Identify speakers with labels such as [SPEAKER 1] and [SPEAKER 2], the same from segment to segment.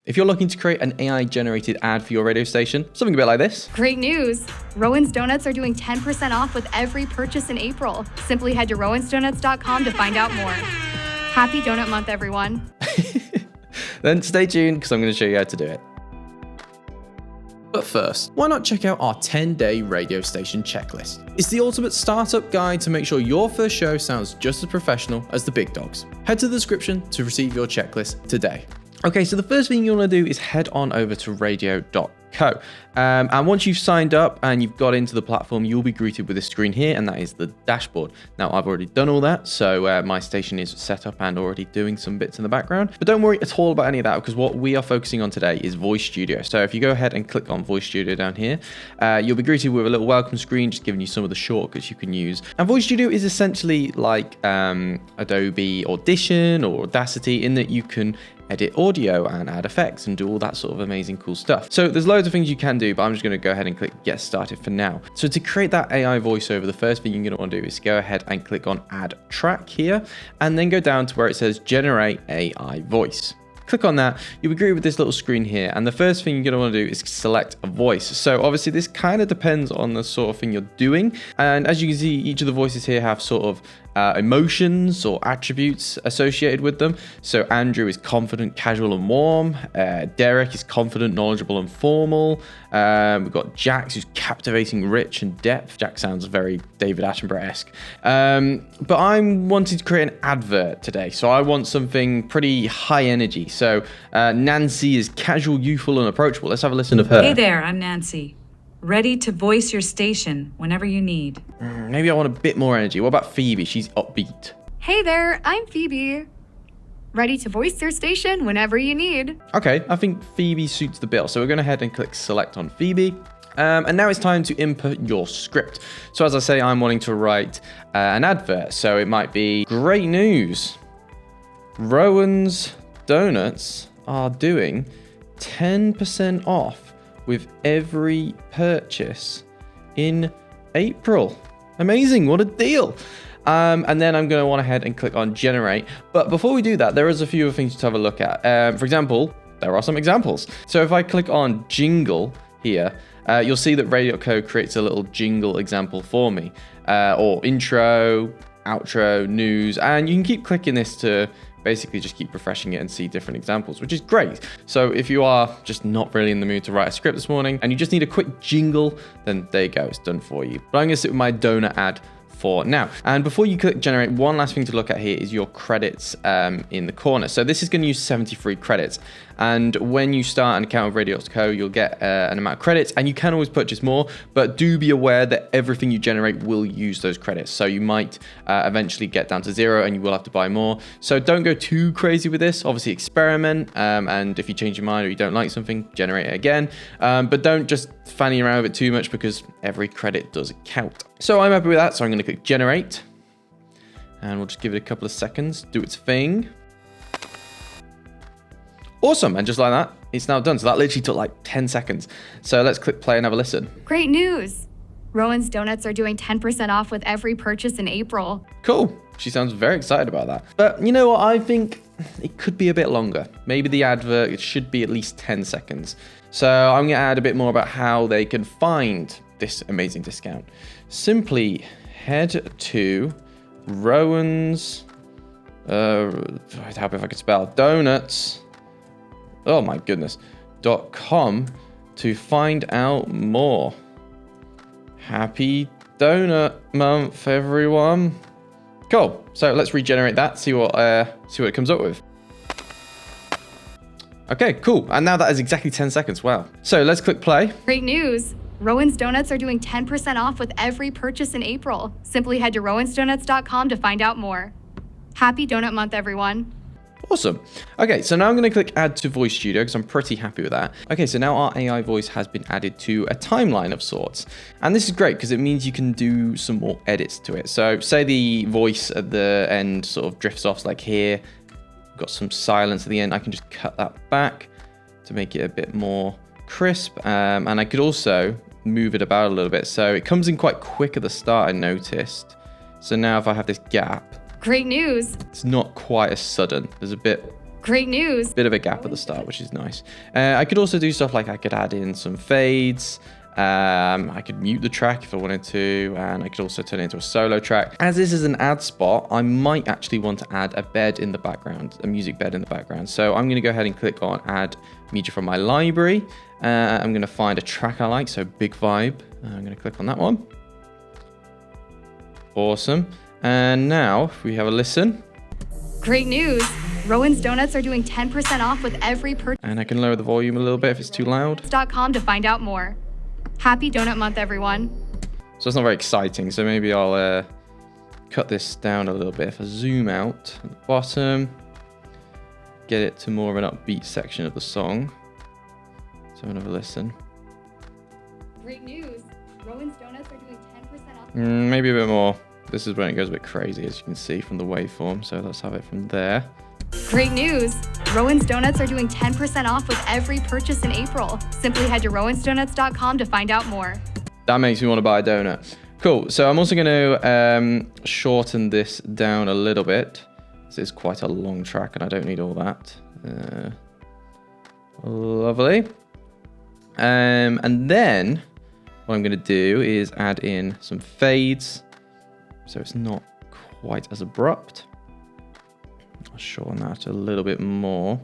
[SPEAKER 1] If you're looking to create an AI-generated ad for your radio station, something a bit like this.
[SPEAKER 2] Great news! Rowan's Donuts are doing 10% off with every purchase in April. Simply head to rowansdonuts.com to find out more. Happy Donut Month, everyone.
[SPEAKER 1] Then stay tuned because I'm going to show you how to do it. But first, why not check out our 10-day radio station checklist? It's the ultimate startup guide to make sure your first show sounds just as professional as the big dogs. Head to the description to receive your checklist today. Okay, so the first thing you want to do is head on over to Radio.co. And once you've signed up and you've got into the platform, you'll be greeted with this screen here, and that is the dashboard. Now, I've already done all that, so my station is set up and already doing some bits in the background. But don't worry at all about any of that, because what we are focusing on today is Voice Studio. So if you go ahead and click on Voice Studio down here, you'll be greeted with a little welcome screen, just giving you some of the shortcuts you can use. And Voice Studio is essentially like Adobe Audition or Audacity, in that you can edit audio and add effects and do all that sort of amazing cool stuff. So there's loads of things you can do, but I'm just going to go ahead and click get started for now. So to create that AI voiceover, the first thing you're going to want to do is go ahead and click on add track here, and then go down to where it says generate AI voice. Click on that, you'll be greeted with this little screen here, and the first thing you're going to want to do is select a voice. So obviously this kind of depends on the sort of thing you're doing, and as you can see, each of the voices here have sort of emotions or attributes associated with them. So Andrew is confident, casual and warm. Derek is confident, knowledgeable and formal. We've got Jax, who's captivating, rich and depth. Jax sounds very David Attenborough-esque. But I'm wanting to create an advert today, so I want something pretty high energy. So Nancy is casual, youthful and approachable. Let's have a listen of her.
[SPEAKER 3] Hey there, I'm Nancy. Ready to voice your station whenever you need.
[SPEAKER 1] Maybe I want a bit more energy. What about Phoebe? She's upbeat.
[SPEAKER 2] Hey there, I'm Phoebe. Ready to voice your station whenever you need.
[SPEAKER 1] Okay, I think Phoebe suits the bill. So we're going to head and click select on Phoebe. And now it's time to input your script. So as I say, I'm wanting to write an advert. So it might be great news. Rowan's Donuts are doing 10% off with every purchase in April. Amazing, what a deal. And then I'm going to want to head and click on generate. But before we do that, there is a few things to have a look at. For example, there are some examples. So if I click on jingle here, you'll see that Radio.co creates a little jingle example for me, or intro, outro, news, and you can keep clicking this to basically just keep refreshing it and see different examples, which is great. So if you are just not really in the mood to write a script this morning and you just need a quick jingle, then there you go, it's done for you. But I'm going to sit with my donut ad for now. And before you click generate, one last thing to look at here is your credits in the corner. So this is going to use 73 credits. And when you start an account with Radio.co, you'll get an amount of credits, and you can always purchase more, but do be aware that everything you generate will use those credits. So you might eventually get down to 0 and you will have to buy more. So don't go too crazy with this. Obviously experiment, and if you change your mind or you don't like something, generate it again. But don't just fanny around with it too much, because every credit does count. So I'm happy with that, so I'm going to click generate, and we'll just give it a couple of seconds, do its thing. Awesome, and just like that, it's now done. So that literally took like 10 seconds. So let's click play and have a listen.
[SPEAKER 2] Great news! Rowan's Donuts are doing 10% off with every purchase in April.
[SPEAKER 1] Cool, she sounds very excited about that. But you know what, I think it could be a bit longer. Maybe the advert, it should be at least 10 seconds. So I'm gonna add a bit more about how they can find this amazing discount. Simply head to Rowan's, help if I could spell, donuts, oh my goodness, .com to find out more. Happy Donut Month, everyone. Cool, so let's regenerate that, see what it comes up with. Okay, cool, and now that is exactly 10 seconds, wow. So let's click play.
[SPEAKER 2] Great news! Rowan's Donuts are doing 10% off with every purchase in April. Simply head to rowansdonuts.com to find out more. Happy Donut Month, everyone.
[SPEAKER 1] Awesome. Okay, so now I'm going to click add to Voice Studio because I'm pretty happy with that. Okay, so now our AI voice has been added to a timeline of sorts. And this is great because it means you can do some more edits to it. So say the voice at the end sort of drifts off like here. Got some silence at the end. I can just cut that back to make it a bit more crisp. And I could also move it about a little bit. So it comes in quite quick at the start, I noticed. So now if I have this gap,
[SPEAKER 2] great news!
[SPEAKER 1] it's not quite as sudden. There's a bit
[SPEAKER 2] Great news.
[SPEAKER 1] Bit of a gap at the start, which is nice. I could also do stuff like I could add in some fades. I could mute the track if I wanted to, and I could also turn it into a solo track. As this is an ad spot, I might actually want to add a bed in the background, a music bed in the background. So I'm going to go ahead and click on add media from my library. I'm going to find a track I like, so Big Vibe. I'm going to click on that one. Awesome. And now if we have a listen.
[SPEAKER 2] Great news. Rowan's Donuts are doing 10% off with every purchase.
[SPEAKER 1] And I can lower the volume a little bit if it's too loud.
[SPEAKER 2] .com to find out more. Happy Donut Month, everyone.
[SPEAKER 1] So it's not very exciting, so maybe I'll cut this down a little bit. If I zoom out at the bottom, get it to more of an upbeat section of the song. So another listen.
[SPEAKER 2] Great news. Rowan's Donuts are doing 10% off.
[SPEAKER 1] Maybe a bit more. This is when it goes a bit crazy, as you can see from the waveform. So let's have it from there.
[SPEAKER 2] Great news. Rowan's Donuts are doing 10% off with every purchase in April. Simply head to rowansdonuts.com to find out more.
[SPEAKER 1] That makes me want to buy a donut. Cool. So I'm also going to shorten this down a little bit. This is quite a long track and I don't need all that. Lovely. And then what I'm going to do is add in some fades, so it's not quite as abrupt. I'll shorten that a little bit more.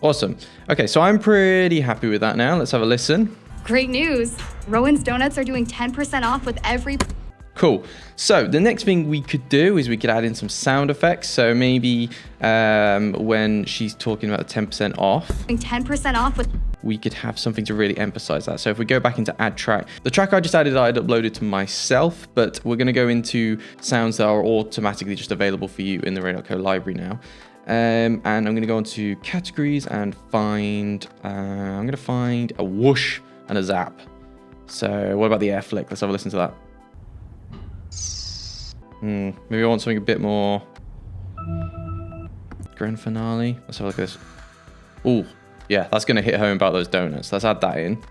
[SPEAKER 1] Awesome. Okay, so I'm pretty happy with that now. Let's have a listen.
[SPEAKER 2] Great news. Rowan's Donuts are doing 10% off with every...
[SPEAKER 1] Cool. So the next thing we could do is we could add in some sound effects. So maybe when she's talking about the 10% off,
[SPEAKER 2] 10% off with...
[SPEAKER 1] we could have something to really emphasize that. So if we go back into add track, the track I just added, I'd uploaded to myself, but we're going to go into sounds that are automatically just available for you in the Radio.co library now. And I'm going to go into categories and find, I'm going to find a whoosh and a zap. So what about the air flick? Let's have a listen to that. Maybe I want something a bit more grand finale. Let's have a look at this. Ooh. Yeah, that's going to hit home about those donuts. Let's add that in.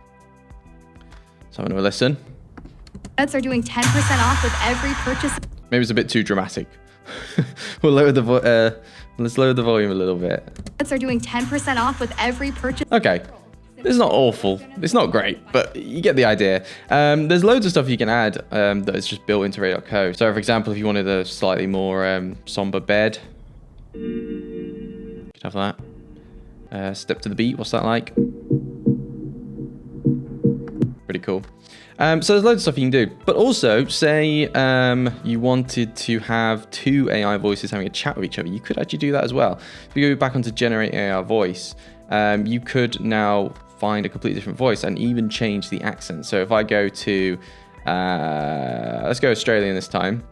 [SPEAKER 1] So I'm going to listen.
[SPEAKER 2] Donuts are doing 10% off with every purchase.
[SPEAKER 1] Maybe it's a bit too dramatic. We'll lower the let's lower the volume a little bit.
[SPEAKER 2] Donuts are doing 10% off with every purchase.
[SPEAKER 1] Okay. It's not awful. It's not great, but you get the idea. There's loads of stuff you can add that is just built into Radio.co. So for example, if you wanted a slightly more somber bed, you could have that. Step to the beat, what's that like? Pretty cool. So there's loads of stuff you can do. But also, say you wanted to have two AI voices having a chat with each other, you could actually do that as well. If you go back onto Generate AI Voice, you could now find a completely different voice and even change the accent. So if I go to, let's go Australian this time,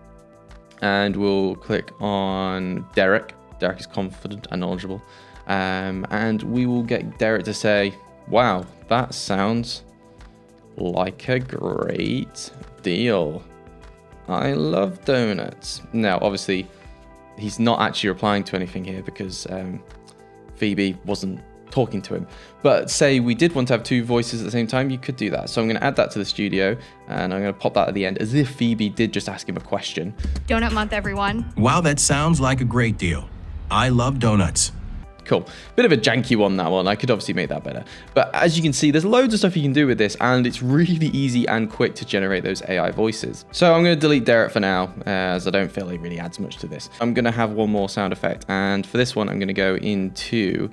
[SPEAKER 1] and we'll click on Derek. Derek is confident and knowledgeable. And we will get Derek to say, wow, that sounds like a great deal. I love donuts. Now, obviously, he's not actually replying to anything here because Phoebe wasn't talking to him. But say we did want to have two voices at the same time, you could do that. So I'm going to add that to the studio and I'm going to pop that at the end as if Phoebe did just ask him a question.
[SPEAKER 2] Donut Month, everyone.
[SPEAKER 4] Wow, that sounds like a great deal. I love donuts.
[SPEAKER 1] Cool. Bit of a janky one, that one. I could obviously make that better. But as you can see, there's loads of stuff you can do with this, and it's really easy and quick to generate those AI voices. So I'm going to delete Derek for now, as I don't feel it really adds much to this. I'm going to have one more sound effect, and for this one, I'm going to go into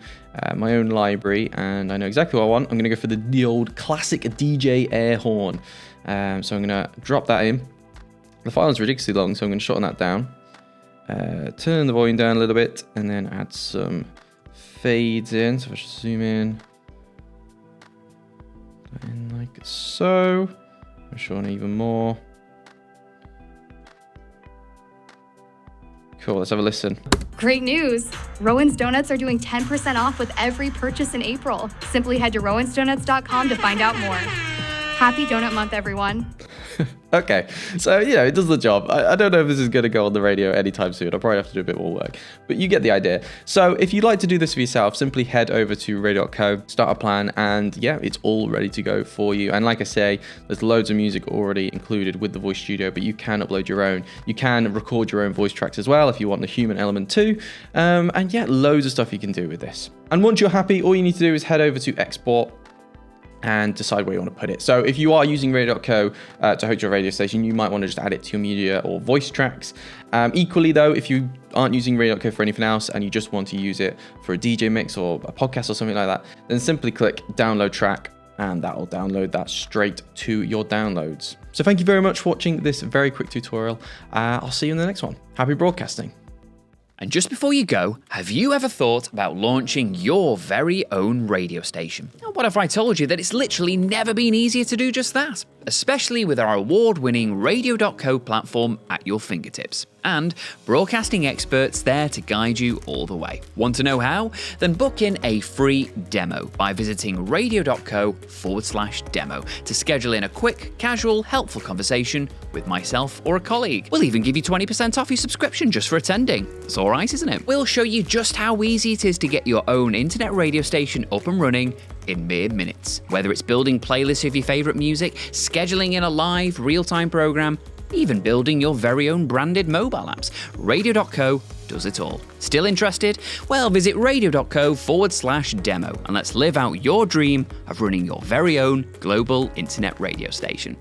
[SPEAKER 1] my own library, and I know exactly what I want. I'm going to go for the old classic DJ air horn. So I'm going to drop that in. The file is ridiculously long, so I'm going to shorten that down. Turn the volume down a little bit, and then add some fades in. So if I just zoom in like so. I'm showing even more. Cool, let's have a listen.
[SPEAKER 2] Great news! Rowan's Donuts are doing 10% off with every purchase in April. Simply head to rowansdonuts.com to find out more. Happy Donut Month, everyone.
[SPEAKER 1] Okay, so, it does the job. I don't know if this is going to go on the radio anytime soon. I'll probably have to do a bit more work, but you get the idea. So if you'd like to do this for yourself, simply head over to Radio.co, start a plan, and it's all ready to go for you. And like I say, there's loads of music already included with the Voice Studio, but you can upload your own. You can record your own voice tracks as well if you want the human element too. And loads of stuff you can do with this. And once you're happy, all you need to do is head over to Export and decide where you want to put it. So if you are using Radio.co to host your radio station, you might want to just add it to your media or voice tracks. Equally though, if you aren't using Radio.co for anything else and you just want to use it for a DJ mix or a podcast or something like that, then simply click download track and that will download that straight to your downloads. So thank you very much for watching this very quick tutorial. I'll see you in the next one. Happy broadcasting.
[SPEAKER 5] And just before you go, have you ever thought about launching your very own radio station? What if I told you that it's literally never been easier to do just that? Especially with our award-winning Radio.co platform at your fingertips. And broadcasting experts there to guide you all the way. Want to know how? Then book in a free demo by visiting radio.co/demo to schedule in a quick, casual, helpful conversation with myself or a colleague. We'll even give you 20% off your subscription just for attending. It's all right, isn't it? We'll show you just how easy it is to get your own internet radio station up and running in mere minutes. Whether it's building playlists of your favourite music, scheduling in a live, real-time program, even building your very own branded mobile apps, Radio.co does it all. Still interested? Well, visit radio.co/demo and let's live out your dream of running your very own global internet radio station.